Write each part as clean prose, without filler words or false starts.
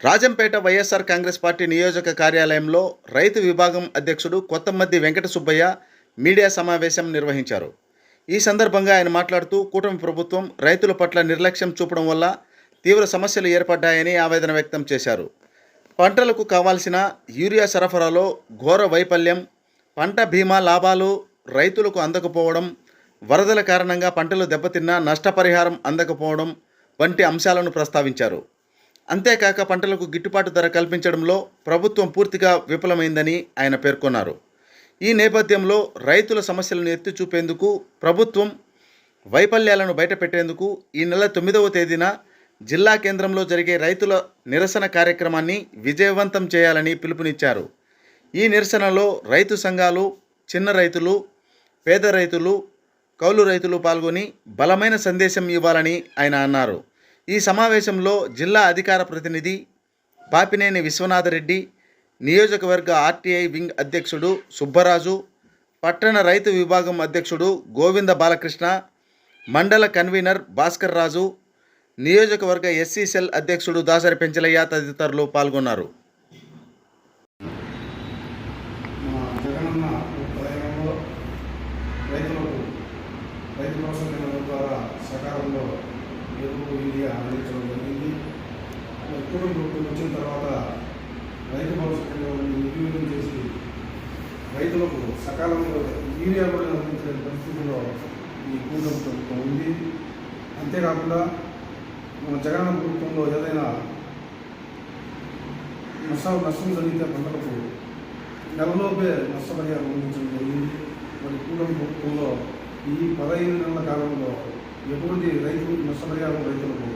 Rajampet YSR Congress party నియోజక కార్యాలయంలో రైతు విభాగం అధ్యక్షుడు కొత్తమద్ది వెంకట సుబ్బయ్య మీడియా సమావేశం నిర్వహించారు. ఈ సందర్భంగా ఆయన మాట్లాడుతూ కూటమి ప్రభుత్వం రైతుల పట్ల నిర్లక్ష్యం చూపడం వల్ల తీవ్ర సమస్యలు ఏర్పడ్డాయని ఆవేదన వ్యక్తం చేశారు. పంటలకు కావాల్సిన యూరియా సరఫరాలో ఘోర వైఫల్యం, పంట బీమా లాభాలు రైతులకు అందకపోవడం, వరదల కారణంగా పంటలు దెబ్బతిన్నా నష్టపరిహారం అందకపోవడం వంటి అంశాలను ప్రస్తావించారు. అంతేకాక పంటలకు గిట్టుబాటు ధర కల్పించడంలో ప్రభుత్వం పూర్తిగా విఫలమైందని ఆయన పేర్కొన్నారు. ఈ నేపథ్యంలో రైతుల సమస్యలను ఎత్తి చూపేందుకు ప్రభుత్వం వైఫల్యాలను బయటపెట్టేందుకు ఈ నెల 9వ తేదీన జిల్లా కేంద్రంలో జరిగే రైతుల నిరసన కార్యక్రమాన్ని విజయవంతం చేయాలని పిలుపునిచ్చారు. ఈ నిరసనలో రైతు సంఘాలు, చిన్న రైతులు, పేద రైతులు, కౌలు రైతులు పాల్గొని బలమైన సందేశం ఇవ్వాలని ఆయన అన్నారు. ఈ సమావేశంలో జిల్లా అధికార ప్రతినిధి పాపినేని విశ్వనాథరెడ్డి, నియోజకవర్గ ఆర్టీఐ వింగ్ అధ్యక్షుడు సుబ్బరాజు, పట్టణ రైతు విభాగం అధ్యక్షుడు గోవింద బాలకృష్ణ, మండల కన్వీనర్ భాస్కర్ రాజు, నియోజకవర్గ ఎస్సీ సెల్ అధ్యక్షుడు దాసరి పెంచలయ్య తదితరులు పాల్గొన్నారు. రైతు భరోసా కేంద్రం ద్వారా సకాలంలో ఎరువు యూరియా అందించడం జరిగింది. కూటమి ప్రభుత్వం వచ్చిన తర్వాత రైతు భరోసా కేంద్రాలను నిర్వీర్యం చేసి రైతులకు సకాలంలో యూరియా కూడా అందించే పరిస్థితుల్లో ఈ కూటమి ప్రభుత్వం ఉంది. అంతేకాకుండా మన జగనన్న ప్రభుత్వంలో ఏదైనా నష్టం జరిగితే పంటలకు నెలలోపే నష్టపరిహారం అందించడం జరిగింది. మరి కూటమి ప్రభుత్వంలో ఈ 15 నెలల కాలంలో ఎటువంటి రైతు నష్టపరిహారం రైతులకు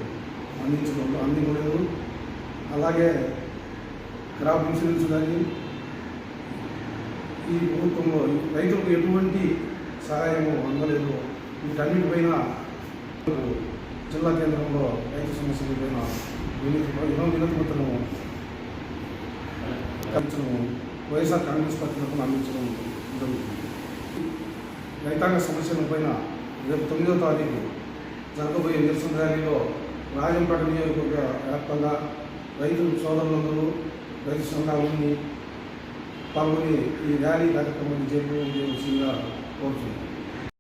అందించలేదు. అలాగే క్రాప్ ఇన్సూరెన్స్ కానీ ఈ ప్రభుత్వంలో రైతులకు ఎటువంటి సహాయము అందలేదు. వీటన్నిటిపైన జిల్లా కేంద్రంలో రైతు సమస్యలపైన వినతిపత్రము వైఎస్ఆర్ కాంగ్రెస్ పార్టీ తరఫున అందించడం జరుగుతుంది. రైతాంగ సమస్యలపైన రేపు 9వ తారీఖు జరగబోయే నిరసన ర్యాలీలో రాజంపేట నియోజకవర్గ వ్యాప్తంగా రైతు సోదరులందరూ రైతు సంఘాలని పాల్గొని ఈ ర్యాలీ కార్యక్రమాన్ని చేరుకోవాల్సిందిగా కోరుతున్నాను.